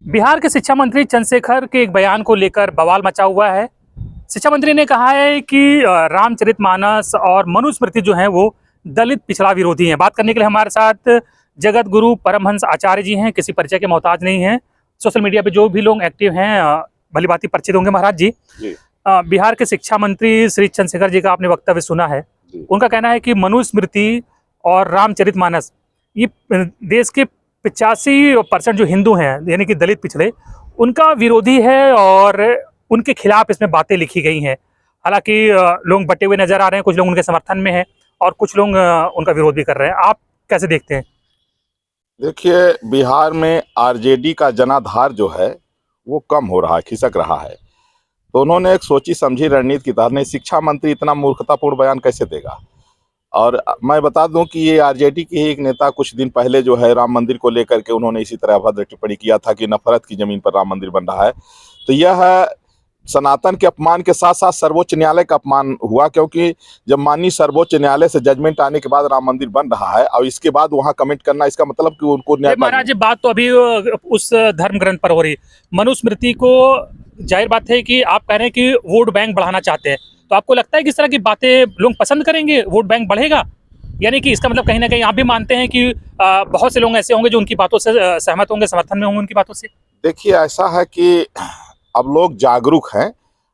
बिहार के शिक्षा मंत्री चंद्रशेखर के एक बयान को लेकर बवाल मचा हुआ है। शिक्षा मंत्री ने कहा है कि रामचरितमानस और मनुस्मृति जो है वो दलित पिछड़ा विरोधी हैं। बात करने के लिए हमारे साथ जगत गुरु परमहंस आचार्य जी हैं, किसी परिचय के मोहताज नहीं हैं। सोशल मीडिया पे जो भी लोग एक्टिव हैं भली भांति परिचित होंगे। महाराज जी, बिहार के शिक्षा मंत्री श्री चंद्रशेखर जी का आपने वक्तव्य सुना है। उनका कहना है कि मनुस्मृति और रामचरितमानस ये देश के 85% जो हिंदू हैं यानी कि दलित पिछड़े, उनका विरोधी है और उनके खिलाफ इसमें बातें लिखी गई हैं। हालांकि लोग बटे हुए नजर आ रहे हैं, कुछ लोग उनके समर्थन में हैं और कुछ लोग उनका विरोध भी कर रहे हैं। आप कैसे देखते हैं? देखिए, बिहार में आरजेडी का जनाधार जो है वो कम हो रहा है, खिसक रहा है। तो उन्होंने एक सोची समझी रणनीति के तहत नहीं, शिक्षा मंत्री इतना मूर्खतापूर्ण बयान कैसे देगा। और मैं बता दूं कि ये आरजेडी के ही एक नेता कुछ दिन पहले जो है राम मंदिर को लेकर के उन्होंने इसी तरह अभद्र टिप्पणी किया था कि नफरत की जमीन पर राम मंदिर बन रहा है। तो यह सनातन के अपमान के साथ साथ सर्वोच्च न्यायालय का अपमान हुआ, क्योंकि जब माननीय सर्वोच्च न्यायालय से जजमेंट आने के बाद राम मंदिर बन रहा है और इसके बाद वहां कमेंट करना, इसका मतलब कि उनको महाराज जी, बात तो अभी उस धर्म ग्रंथ पर हो रही। मनुस्मृति को जाहिर बात है कि आप कह रहे हैं कि वोट बैंक बढ़ाना चाहते हैं, तो आपको लगता है कि इस तरह की बातें लोग पसंद करेंगे, वोट बैंक बढ़ेगा? यानी कि इसका मतलब कहीं ना कहीं आप भी मानते हैं कि बहुत से लोग ऐसे होंगे जो उनकी बातों से सहमत होंगे, समर्थन में होंगे उनकी बातों से। देखिए, ऐसा है कि अब लोग जागरूक हैं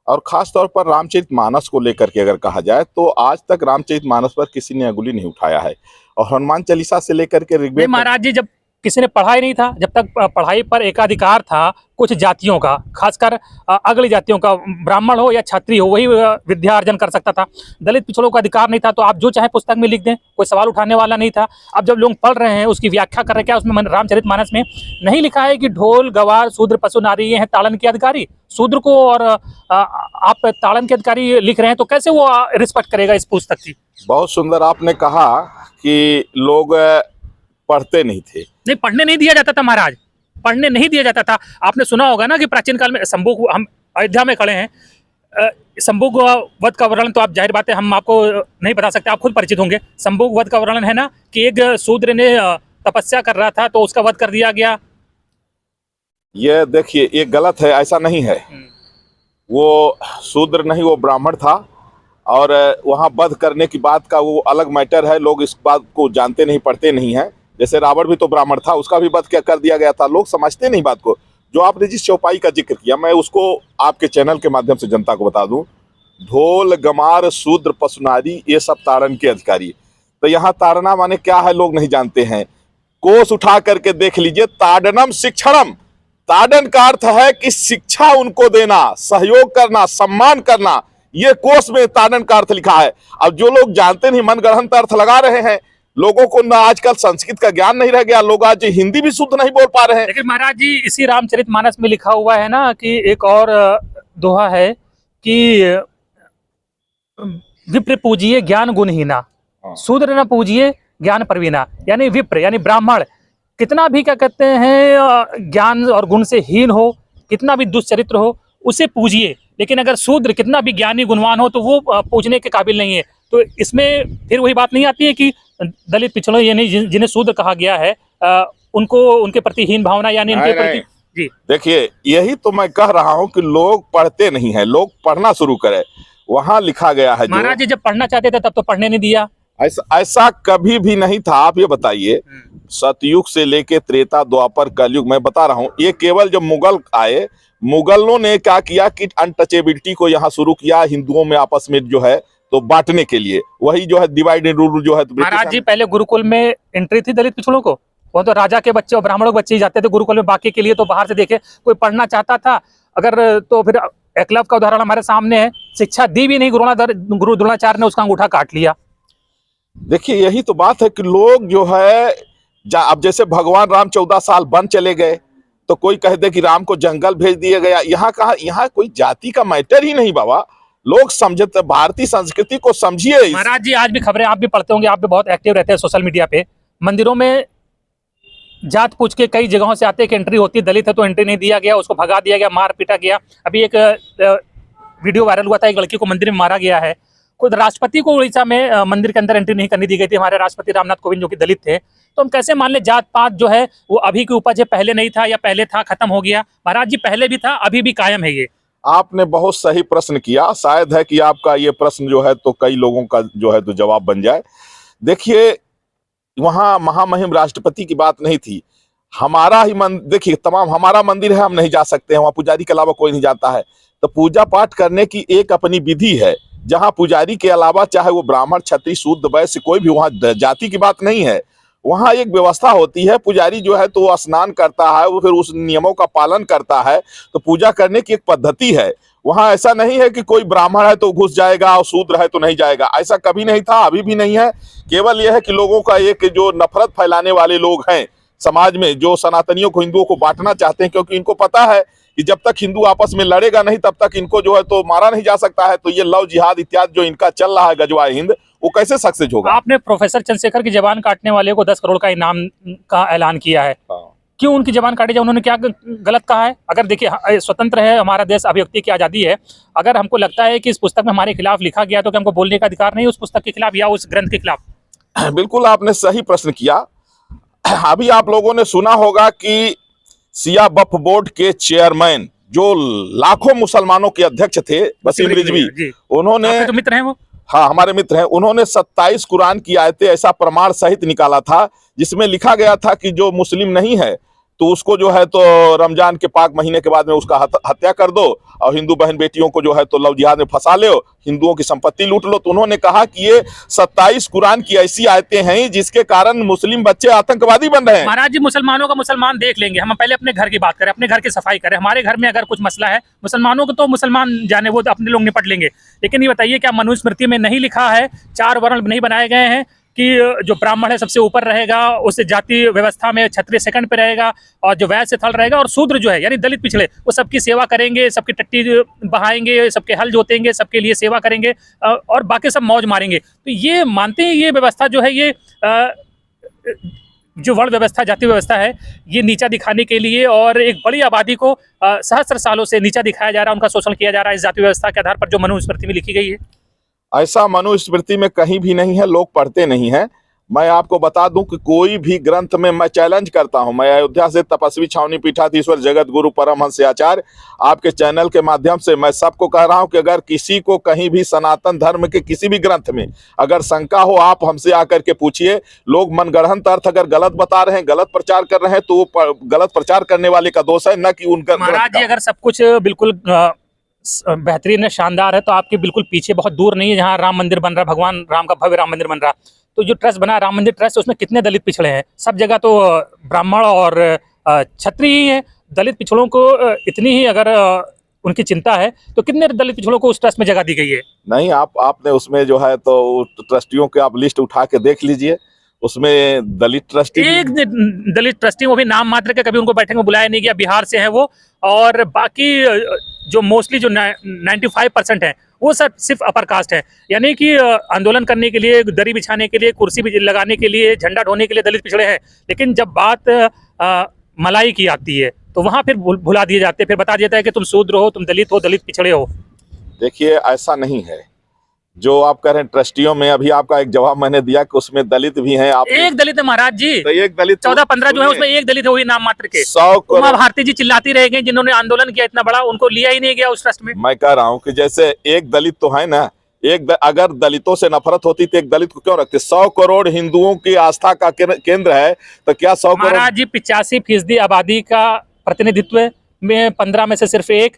और खास तौर पर रामचरितमानस को लेकर के अगर कहा जाए तो आज तक रामचरितमानस पर किसी ने अंगुली नहीं उठाया है। और हनुमान चालीसा से लेकर के ऋग्वेद, महाराज जी, जब किसी ने पढ़ा ही नहीं था, जब तक पढ़ाई पर एकाधिकार था कुछ जातियों का, खासकर अगली जातियों का, ब्राह्मण हो या क्षत्रिय हो, वही विद्या अर्जन कर सकता था। दलित पिछड़ों का अधिकार नहीं था, तो आप जो चाहे पुस्तक में लिख दें, कोई सवाल उठाने वाला नहीं था। अब जब लोग पढ़ रहे हैं, उसकी व्याख्या कर रहे हैं, क्या उसमें रामचरितमानस में नहीं लिखा है कि ढोल गवार शूद्र पशु नारी ये हैं ताड़न के अधिकारी? शूद्र को और आप ताड़न के अधिकारी लिख रहे हैं, तो कैसे वो रिस्पेक्ट करेगा इस पुस्तक की? बहुत सुंदर आपने कहा कि लोग पढ़ते नहीं थे। नहीं, पढ़ने नहीं दिया जाता था महाराज, पढ़ने नहीं दिया जाता था। आपने सुना होगा ना कि प्राचीन काल में शंभु, हम अयोध्या में खड़े हैं, शंभु वध का वर्णन तो आप जाहिर बात है हम आपको नहीं बता सकते, आप खुद परिचित होंगे। शंभु वध का वर्णन है ना कि एक शूद्र ने तपस्या कर रहा था तो उसका वध कर दिया गया। ये देखिए, ये गलत है, ऐसा नहीं है। वो शूद्र नहीं, वो ब्राह्मण था और वहाँ वध करने की बात का वो अलग मैटर है। लोग इस बात को जानते नहीं, पढ़ते नहीं हैं। जैसे रावण भी तो ब्राह्मण था, उसका भी वध क्या कर दिया गया था, लोग समझते नहीं बात को। जो आपने जिस चौपाई का जिक्र किया, मैं उसको आपके चैनल के माध्यम से जनता को बता दूं। ढोल गमार शूद्र पशु नारी ये सब ताड़न के अधिकारी। तो यहाँ ताड़ना माने क्या है लोग नहीं जानते हैं। कोष उठा करके देख लीजिए, ताड़नम शिक्षणम। ताड़न का अर्थ है कि शिक्षा उनको देना, सहयोग करना, सम्मान करना। ये कोष में ताड़न का अर्थ लिखा है। अब जो लोग जानते नहीं, मनगढ़ंत अर्थ लगा रहे हैं। लोगों को ना आजकल संस्कृत का ज्ञान नहीं रह गया, लोग आज हिंदी भी शुद्ध नहीं बोल पा रहे हैं। लेकिन महाराज जी, इसी रामचरितमानस में लिखा हुआ है ना कि एक और दोहा है कि विप्र पूजिए ज्ञान गुणहीना, शूद्र न पूजिए ज्ञान प्रवीणा। यानी विप्र यानी ब्राह्मण कितना भी क्या कहते हैं ज्ञान और गुण से हीन हो, कितना भी दुष्चरित्र हो, उसे पूजिए। लेकिन अगर शूद्र कितना भी ज्ञानी गुणवान हो तो वो पूजने के काबिल नहीं है। तो इसमें फिर वही बात नहीं आती है कि दलित पिछड़ों यानी जिन्हें शूद्र कहा गया है उनको उनके प्रति हीन भावना यानी इनके प्रति। जी देखिए, यही तो मैं कह रहा हूं कि लोग पढ़ते नहीं हैं, लोग पढ़ना शुरू करें। वहां लिखा गया है। महाराज जी, जब पढ़ना चाहते थे तब तो पढ़ने नहीं दिया। ऐसा कभी भी नहीं था। आप ये बताइए, सतयुग से लेके त्रेता द्वापर कलयुग, मैं बता रहा हूँ, ये केवल जब मुगल आए, मुगलों ने क्या किया कि अनटचेबिलिटी को यहाँ शुरू किया हिंदुओं में आपस में जो है तो बांटने के लिए। वही जो है डिवाइड एंड रूल जो है। महाराज जी, पहले गुरुकुल में एंट्री थी दलित पिछड़ों को, वो तो राजा के बच्चे और ब्राह्मणों के बच्चे ही जाते थे गुरुकुल में। बाकी के लिए तो बाहर से देखे कोई पढ़ना चाहता था अगर, तो फिर एकलव्य का उदाहरण हमारे सामने है। शिक्षा दी भी नहीं, गुरु द्रोणाचार्य ने उसका अंगूठा काट लिया। देखिए, यही तो बात है कि लोग जो है अब जैसे भगवान राम 14 साल वन चले गए तो कोई कह दे कि राम को जंगल भेज दिया गया। यहाँ कहा, यहाँ कोई जाति का मैटर ही नहीं बाबा। लोग समझते, भारतीय संस्कृति को समझिए। महाराज जी, आज भी खबरें आप भी पढ़ते होंगे, आप भी बहुत एक्टिव रहते हैं सोशल मीडिया पे। मंदिरों में जात पूछ के कई जगहों से आते हैं कि एंट्री होती है, दलित है तो एंट्री नहीं दिया गया, उसको भगा दिया गया, मार पीटा गया। अभी एक वीडियो वायरल हुआ था, एक लड़की को मंदिर में मारा गया है। खुद राष्ट्रपति को उड़ीसा में मंदिर के अंदर एंट्री नहीं करने दी गई थी, हमारे राष्ट्रपति रामनाथ कोविंद जो कि दलित थे। तो हम कैसे मान ले जात पात जो है वो अभी की उपज है, पहले नहीं था या पहले था खत्म हो गया? महाराज जी पहले भी था, अभी भी कायम है ये। आपने बहुत सही प्रश्न किया। शायद है कि आपका ये प्रश्न जो है तो कई लोगों का जो है तो जवाब बन जाए। देखिए, वहां महामहिम राष्ट्रपति की बात नहीं थी। हमारा ही देखिए, तमाम हमारा मंदिर है, हम नहीं जा सकते हैं वहां, पुजारी के अलावा कोई नहीं जाता है। तो पूजा पाठ करने की एक अपनी विधि है, जहां पुजारी के अलावा चाहे वो ब्राह्मण, क्षत्रिय, शूद्र, वैश्य, कोई भी, वहां जाति की बात नहीं है। वहां एक व्यवस्था होती है। पुजारी जो है तो वो स्नान करता है, वो फिर उस नियमों का पालन करता है। तो पूजा करने की एक पद्धति है। वहां ऐसा नहीं है कि कोई ब्राह्मण है तो घुस जाएगा और शूद्र है तो नहीं जाएगा। ऐसा कभी नहीं था, अभी भी नहीं है। केवल यह है कि लोगों का एक जो नफरत फैलाने वाले लोग हैं समाज में, जो सनातनियों को, हिंदुओं को बांटना चाहते हैं, क्योंकि इनको पता है कि जब तक हिंदू आपस में लड़ेगा नहीं तब तक इनको जो है तो मारा नहीं जा सकता है। तो ये लव जिहाद इत्यादि जो इनका चल रहा है, गजवाए हिंद, वो कैसे सक्सेस होगा? आपने प्रोफेसर चंद्रशेखर की जबान काटने वाले को 10 करोड़ का इनाम का ऐलान किया है। क्यों उनकी जबान काटी जाए? उन्होंने क्या गलत कहा है? अगर देखिए, स्वतंत्र है हमारा देश, अभिव्यक्ति की आज़ादी है। अगर हमको लगता है कि इस पुस्तक में हमारे खिलाफ लिखा गया तो क्या हमको बोलने का अधिकार नहीं उस पुस्तक के खिलाफ या उस ग्रंथ के खिलाफ? बिल्कुल, आपने सही प्रश्न किया। अभी आप लोगों ने सुना होगा कि सिया वक्फ बोर्ड के चेयरमैन, जो लाखों मुसलमानों के अध्यक्ष थे, वसीम रिजवी, उन्होंने, तो मित्र हैं वो, हाँ हमारे मित्र हैं, उन्होंने 27 कुरान की आयतें ऐसा प्रमाण सहित निकाला था जिसमें लिखा गया था कि जो मुस्लिम नहीं है तो उसको जो है तो रमजान के पाक महीने के बाद में उसका हत्या कर दो, और हिंदू बहन बेटियों को जो है तो लव जिहाद में फंसा लो, हिंदुओं की संपत्ति लूट लो। तो उन्होंने कहा कि ये 27 कुरान की ऐसी आयतें हैं जिसके कारण मुस्लिम बच्चे आतंकवादी बन रहे हैं। महाराज जी, मुसलमानों का मुसलमान देख लेंगे, हम पहले अपने घर की बात करें, अपने घर की सफाई करें। हमारे घर में अगर कुछ मसला है, मुसलमानों को तो मुसलमान जाने, वो तो अपने लोग निपट लेंगे। लेकिन ये बताइए, क्या मनुस्मृति में नहीं लिखा है, 4 वर्ण नहीं बनाए गए हैं कि जो ब्राह्मण है सबसे ऊपर रहेगा, उस जाति व्यवस्था में क्षत्रिय सेकंड पे रहेगा, और जो वैश्य थल रहेगा, और शूद्र जो है यानी दलित पिछड़े, वो सबकी सेवा करेंगे, सबकी टट्टी बहाएंगे, सबके हल जोतेंगे, सबके लिए सेवा करेंगे, और बाकी सब मौज मारेंगे। तो ये मानते हैं ये व्यवस्था जो है, ये जो वर्ण व्यवस्था, जाति व्यवस्था है, ये नीचा दिखाने के लिए और एक बड़ी आबादी को सहस्त्र सालों से नीचा दिखाया जा रहा है, उनका शोषण किया जा रहा है इस जाति व्यवस्था के आधार पर जो मनुस्मृति में लिखी गई है। ऐसा मनुस्मृति में कहीं भी नहीं है, लोग पढ़ते नहीं हैं। मैं आपको बता दूं कि कोई भी ग्रंथ में, मैं चैलेंज करता हूं, मैं अयोध्या से तपस्वी छावनी पीठाधीश्वर जगत गुरु परमहंस आचार्य, आपके चैनल के माध्यम से मैं सबको कह रहा हूं कि अगर किसी को कहीं भी सनातन धर्म के किसी भी ग्रंथ में अगर शंका हो, आप हमसे आकर के पूछिए। लोग मनगढ़ंत अर्थ अगर गलत बता रहे हैं, गलत प्रचार कर रहे हैं, तो वो गलत प्रचार करने वाले का दोष है, न कि उनका। महाराज जी, अगर सब कुछ बिल्कुल बेहतरीन है, शानदार है, तो आपके बिल्कुल पीछे बहुत दूर नहीं है जहाँ राम मंदिर बन रहा है, भगवान राम का भव्य राम मंदिर बन रहा, तो जो ट्रस्ट बना राम मंदिर ट्रस्ट, उसमें कितने दलित पिछड़े हैं? सब जगह तो ब्राह्मण और क्षत्रिय ही है। दलित पिछड़ों को इतनी ही अगर उनकी चिंता है तो कितने दलित पिछड़ों को उस ट्रस्ट में जगह दी गई है? नहीं, आपने उसमें जो है तो ट्रस्टियों के आप लिस्ट उठा के देख लीजिए, उसमें दलित ट्रस्टी, एक दलित ट्रस्टी, वो भी नाम मात्र के, कभी उनको बैठक में बुलाया नहीं गया, बिहार से हैं वो, और बाकी जो मोस्टली जो 95% है वो सब सिर्फ अपर कास्ट है। यानी कि आंदोलन करने के लिए, दरी बिछाने के लिए, कुर्सी भी लगाने के लिए, झंडा ढोने के लिए दलित पिछड़े हैं, लेकिन जब बात मलाई की आती है तो वहाँ फिर भुला दिए जाते हैं, फिर बता देता है कि तुम शूद्र हो, तुम दलित हो, दलित पिछड़े हो। देखिए, ऐसा नहीं है जो आप कह रहे हैं। ट्रस्टियों में अभी आपका एक जवाब मैंने दिया कि उसमें दलित भी हैं। आप एक दलित है महाराज जी, तो एक दलित 14-15 जो है उसमें एक दलित है, वही नाम मात्र के। 100 उमा भारती जी चिल्लाती रह गई, जिन्होंने आंदोलन किया इतना बड़ा, उनको लिया ही नहीं गया उस ट्रस्ट में। मैं कह रहा हूँ कि जैसे एक दलित तो है ना, अगर दलितों से नफरत होती तो एक दलित को क्यों रखते? 100 करोड़ हिंदुओं की आस्था का केंद्र है, तो क्या 100 करोड़? महाराज जी, 85% आबादी का प्रतिनिधित्व में 15 में से सिर्फ एक,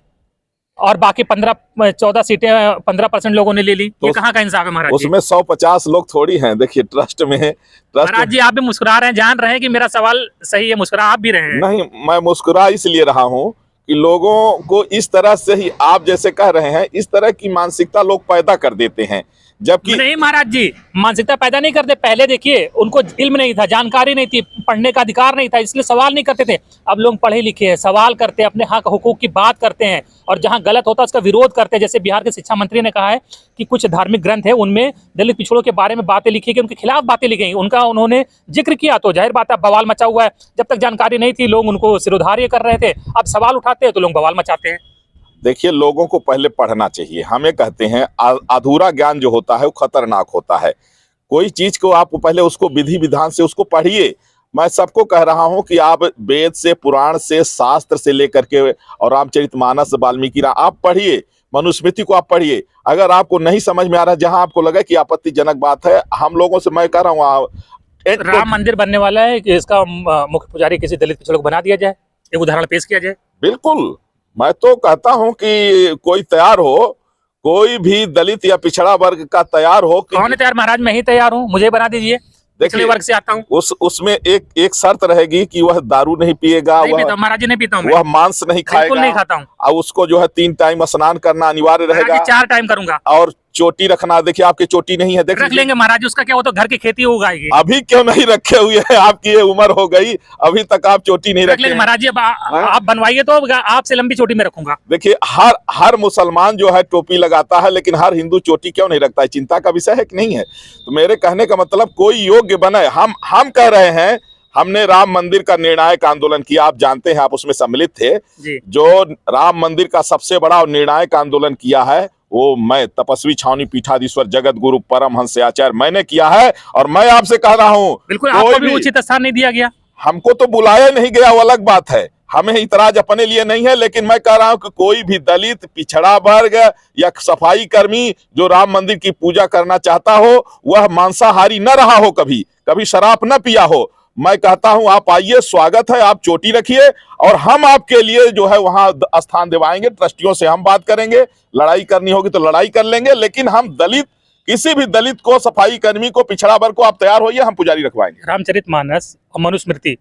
और बाकी 14 सीटें 15% लोगों ने ले ली, तो ये कहाँ का इंसाफ है महाराज? उसमें 150 लोग थोड़ी हैं। देखिए, ट्रस्ट में महाराज जी, आप भी मुस्कुरा रहे हैं, जान रहे हैं कि मेरा सवाल सही है, मुस्कुरा आप भी रहे हैं। नहीं, मैं मुस्कुरा इसलिए रहा हूँ कि लोगों को इस तरह से ही, आप जैसे कह रहे हैं, इस तरह की मानसिकता लोग पैदा कर देते हैं, जबकि नहीं महाराज जी, मानसिकता पैदा नहीं करते। पहले देखिए, उनको इल्म नहीं था, जानकारी नहीं थी, पढ़ने का अधिकार नहीं था, इसलिए सवाल नहीं करते थे। अब लोग पढ़े लिखे हैं, सवाल करते हैं, अपने हक हुकूक की बात करते हैं, और जहां गलत होता है उसका विरोध करते हैं। जैसे बिहार के शिक्षा मंत्री ने कहा है कि कुछ धार्मिक ग्रंथ है, उनमें दलित पिछड़ों के बारे में बातें लिखी गई, उनके खिलाफ बातें लिखी गई, उनका उन्होंने जिक्र किया, तो जाहिर बात है बवाल मचा हुआ है। जब तक जानकारी नहीं थी लोग उनको सिरोधार्य कर रहे थे, अब सवाल उठाते हैं तो लोग बवाल मचाते हैं। देखिए, लोगों को पहले पढ़ना चाहिए। हमें कहते हैं अधूरा ज्ञान जो होता है वो खतरनाक होता है। कोई चीज को आप पहले उसको विधि विधान से उसको पढ़िए। मैं सबको कह रहा हूं कि आप वेद से, पुराण से, शास्त्र से लेकर के और रामचरितमानस, वाल्मीकि आप पढ़िए, मनुस्मृति को आप पढ़िए। अगर आपको नहीं समझ में आ रहा, जहां आपको लगे कि आपत्तिजनक बात है, हम लोगों से मैं कह रहा हूँ राम मंदिर बनने वाला है कि इसका मुख्य पुजारी किसी दलित पिछड़े को बना दिया जाए, एक उदाहरण पेश किया जाए। बिल्कुल, मैं तो कहता हूं कि कोई तैयार हो, कोई भी दलित या पिछड़ा वर्ग का तैयार हो कि कौन है तैयार? महाराज मैं ही तैयार हूँ, मुझे बना दीजिए, पिछड़े वर्ग से आता हूँ। उसमें एक शर्त रहेगी कि वह दारू नहीं पिएगा, नहीं पीता महाराज जी, नहीं पीता हूँ, वह मांस नहीं खाएगा, नहीं खाता हूँ, और उसको जो है 3 टाइम स्नान करना अनिवार्य रहेगा, 4 टाइम करूंगा, और चोटी रखना। देखिए आपकी चोटी नहीं है, रख लेंगे महाराज, उसका क्या हो, तो घर की खेती उगाएगी। अभी क्यों नहीं रखे हुए हैं? आपकी ये उम्र हो गई, अभी तक आप चोटी नहीं रखे। महाराज जी आप बनवाइए तो आपसे लंबी चोटी में रखूंगा। देखिए, हर मुसलमान जो है टोपी लगाता है, लेकिन हर हिंदू चोटी क्यों नहीं रखता है? चिंता का विषय है कि नहीं है? तो मेरे कहने का मतलब, कोई योग्य बने। हम कह रहे हैं, हमने राम मंदिर का निर्णायक आंदोलन किया, आप जानते हैं, आप उसमें सम्मिलित थे जी। जो राम मंदिर का सबसे बड़ा और निर्णायक आंदोलन किया है वो मैं, तपस्वी छावनी पीठाधीश्वर जगत गुरु परमहंस आचार्य, मैंने किया है। और मैं आपसे कह रहा हूं, बिल्कुल आपको भी उचित स्थान नहीं दिया गया। हमको तो बुलाया नहीं गया, वो अलग बात है, हमें इतराज अपने लिए नहीं है, लेकिन मैं कह रहा हूं कि कोई भी दलित, पिछड़ा वर्ग या सफाई कर्मी जो राम मंदिर की पूजा करना चाहता हो, वह मांसाहारी न रहा हो, कभी शराब न पिया हो। मैं कहता हूं आप आइए, स्वागत है, आप चोटी रखिए, और हम आपके लिए जो है वहां स्थान दिवाएंगे। ट्रस्टियों से हम बात करेंगे, लड़ाई करनी होगी तो लड़ाई कर लेंगे, लेकिन हम दलित, किसी भी दलित को, सफाई कर्मी को, पिछड़ा वर्ग को, आप तैयार होइए, हम पुजारी रखवाएंगे। रामचरितमानस और मनुस्मृति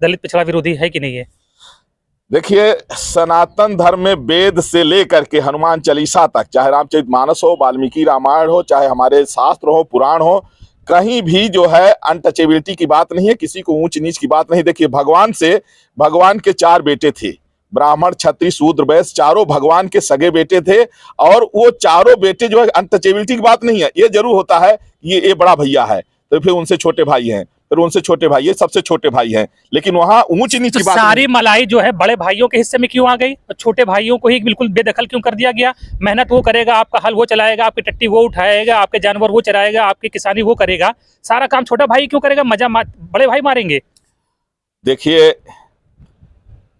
दलित पिछड़ा विरोधी है कि नहीं है? देखिए, सनातन धर्म में वेद से लेकर के हनुमान चालीसा तक, चाहे रामचरितमानस हो, वाल्मीकि रामायण हो, चाहे हमारे शास्त्र हो, पुराण हो, कहीं भी जो है अनटचेबिलिटी की बात नहीं है, किसी को ऊंच नीच की बात नहीं। देखिए, भगवान के 4 बेटे थे, ब्राह्मण, क्षत्रिय, शूद्र, वैश्य, चारों भगवान के सगे बेटे थे, और वो चारों बेटे जो है, अनटचेबिलिटी की बात नहीं है। ये जरूर होता है ये बड़ा भैया है, तो फिर उनसे छोटे भाई हैं, फिर उनसे छोटे भाई, ये सबसे छोटे भाई हैं, लेकिन वहां ऊंच नीच की बात सारी मलाई जो है बड़े भाइयों के हिस्से में क्यों आ गई, और छोटे भाइयों को ही बिल्कुल बेदखल क्यों कर दिया गया? मेहनत वो करेगा, आपका हल वो चलाएगा, आपकी टट्टी वो उठाएगा, आपके जानवर वो चराएगा, आपकी किसानी वो करेगा, सारा काम छोटा भाई क्यों करेगा? मजा बड़े भाई मारेंगे। देखिए,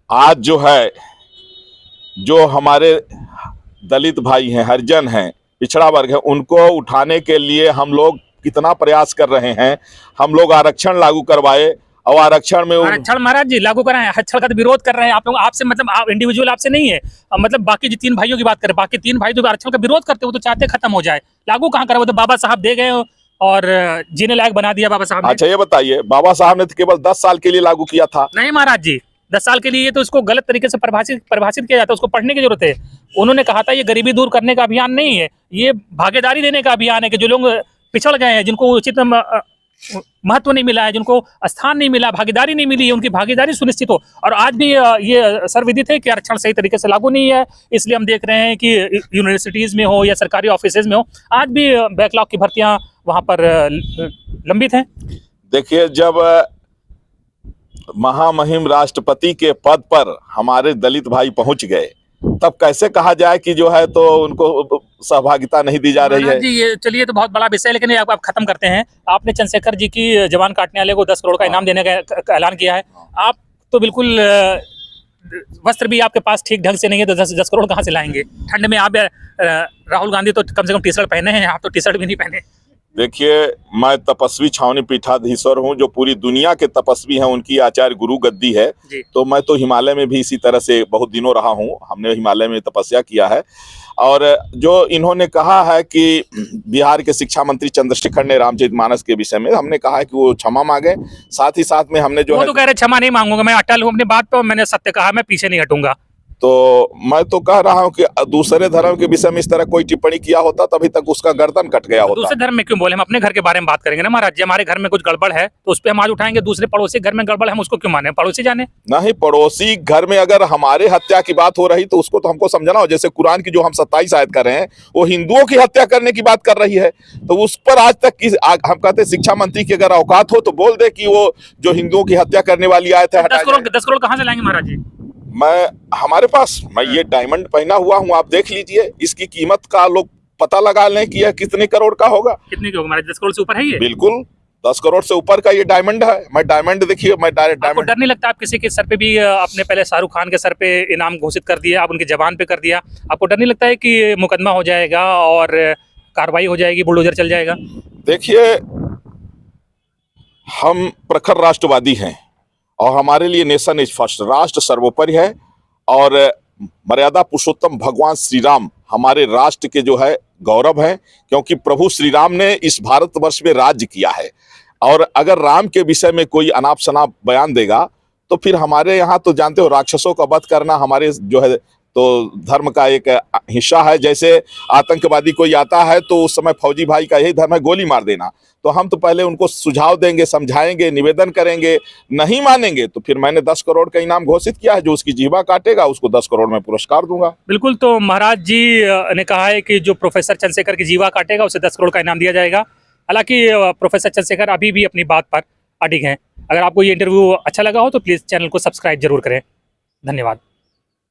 आज जो है, जो हमारे दलित भाई हैं, हरिजन हैं, पिछड़ा वर्ग है, उनको उठाने के लिए हम लोग कितना प्रयास कर रहे हैं। हम लोग आरक्षण लागू करवाए, और आरक्षण में आरक्षण महाराज जी लागू कराए, आरक्षण का विरोध कर रहे हैं आप लोग। आपसे मतलब आप इंडिविजुअल आपसे नहीं है, मतलब बाकी जो 3 भाइयों की बात करें, बाकी 3 भाई जो आरक्षण का विरोध करते हो तो चाहते खत्म हो जाए, लागू कहाँ करा? वो तो बाबा साहब दे गए और जीने लायक बना दिया बाबा साहब ने। अच्छा, ये बताइए, बाबा साहब ने तो केवल 10 साल के लिए लागू किया था। नहीं महाराज जी, 10 साल के लिए तो इसको गलत तरीके से परिभाषित किया जाता है, उसको पढ़ने की जरूरत है। उन्होंने कहा था ये गरीबी दूर करने का अभियान नहीं है, ये भागीदारी देने का अभियान है, कि जो लोग पिछड़ गए हैं, जिनको उचित महत्व नहीं मिला है, जिनको स्थान नहीं मिला, भागीदारी नहीं मिली है, उनकी भागीदारी सुनिश्चित हो। और आज भी ये सर्वविदित है कि आरक्षण सही तरीके से लागू नहीं है, इसलिए हम देख रहे हैं कि यूनिवर्सिटीज में हो या सरकारी ऑफिसेज में हो, आज भी बैकलॉग की भर्तियां वहां पर लंबित हैं। देखिए, जब महामहिम राष्ट्रपति के पद पर हमारे दलित भाई पहुंच गए, तब कैसे कहा जाए कि जो है तो उनको सहभागिता नहीं दी जा रही है? जी, ये चलिए तो बहुत बड़ा विषय है, लेकिन आप खत्म करते हैं। आपने चंद्रशेखर जी की जवान काटने वाले को 10 करोड़ का इनाम देने का ऐलान किया है। आप तो बिल्कुल वस्त्र भी आपके पास ठीक ढंग से नहीं है, तो 10 करोड़ कहाँ से लाएंगे? ठंड में आप, राहुल गांधी तो कम से कम टी-शर्ट पहने हैं, आप तो टी-शर्ट भी नहीं पहने। देखिए, मैं तपस्वी छावनी पीठाधीश्वर हूं, जो पूरी दुनिया के तपस्वी हैं उनकी आचार्य गुरु गद्दी है। तो मैं तो हिमालय में भी इसी तरह से बहुत दिनों रहा हूं, हमने हिमालय में तपस्या किया है। और जो इन्होंने कहा है कि बिहार के शिक्षा मंत्री चंद्रशेखर ने रामचरितमानस के विषय में, हमने कहा है कि वो क्षमा मांगे। साथ ही साथ में हमने जो वो तो कह रहे क्षमा नहीं मांगूंगा, मैं अटल हूँ अपनी बात पर, मैंने सत्य कहा, मैं पीछे नहीं हटूंगा। तो मैं तो कह रहा हूं कि दूसरे धर्म के विषय में इस तरह कोई टिप्पणी किया होता, तभी तक उसका गर्दन कट गया होता। दूसरे धर्म में क्यों बोले? हम अपने घर के बारे में बात करेंगे ना महाराज जी। हमारे घर में कुछ गड़बड़ है तो उस पर हम आज उठाएंगे, दूसरे पड़ोसी घर में गड़बड़ है हम उसको क्यों माने? पड़ोसी जाने। नहीं, पड़ोसी घर में अगर हमारे हत्या की बात हो रही तो उसको तो हमको समझना हो। जैसे कुरान की जो हम 27 आयत कर रहे हैं, वो हिंदुओं की हत्या करने की बात कर रही है, तो उस पर आज तक हम कहते हैं शिक्षा मंत्री की अगर औकात हो तो बोल दे कि वो जो हिंदुओं की हत्या करने वाली आयत है, 10 करोड़ कहाँ से लाएंगे महाराज जी? मैं हमारे पास मैं ये डायमंड पहना हुआ हूँ, आप देख लीजिए, इसकी कीमत का लोग पता लगा लें कि यह कितने करोड़ का होगा। कितने के होगा महाराज? 10 करोड़ से ऊपर है ये? बिल्कुल 10 करोड़ से ऊपर का ये डायमंड है। मैं डायमंड देखिए, मैं आपको डायमंड। डर नहीं लगता? आप किसी के सर पे भी आपने पहले शाहरुख खान के सर पे इनाम घोषित कर दिया, आप उनकी जबान पे कर दिया, आपको डर नहीं लगता है कि मुकदमा हो जाएगा और कार्रवाई हो जाएगी, बुलडोजर चल जाएगा? देखिए, हम प्रखर राष्ट्रवादी हैं और हमारे लिए नेशन इज फर्स्ट, राष्ट्र सर्वोपरि है। और मर्यादा पुरुषोत्तम भगवान श्री राम हमारे राष्ट्र के जो है गौरव है, क्योंकि प्रभु श्री राम ने इस भारतवर्ष में राज्य किया है। और अगर राम के विषय में कोई अनाप शनाप बयान देगा तो फिर हमारे यहाँ तो जानते हो, राक्षसों का वध करना हमारे जो है तो धर्म का एक हिस्सा है। जैसे आतंकवादी कोई आता है तो उस समय फौजी भाई का यही धर्म है, गोली मार देना। तो हम तो पहले उनको सुझाव देंगे, समझाएंगे, निवेदन करेंगे, नहीं मानेंगे तो फिर मैंने 10 करोड़ का इनाम घोषित किया है। जो उसकी जीवा काटेगा उसको 10 करोड़ में पुरस्कार दूंगा। बिल्कुल, तो महाराज जी ने कहा है कि जो प्रोफेसर चंद्रशेखर की जीवा काटेगा उसे 10 करोड़ का इनाम दिया जाएगा। हालांकि प्रोफेसर चंद्रशेखर अभी भी अपनी बात पर अडिग हैं। अगर आपको ये इंटरव्यू अच्छा लगा हो तो प्लीज़ चैनल को सब्सक्राइब जरूर करें। धन्यवाद।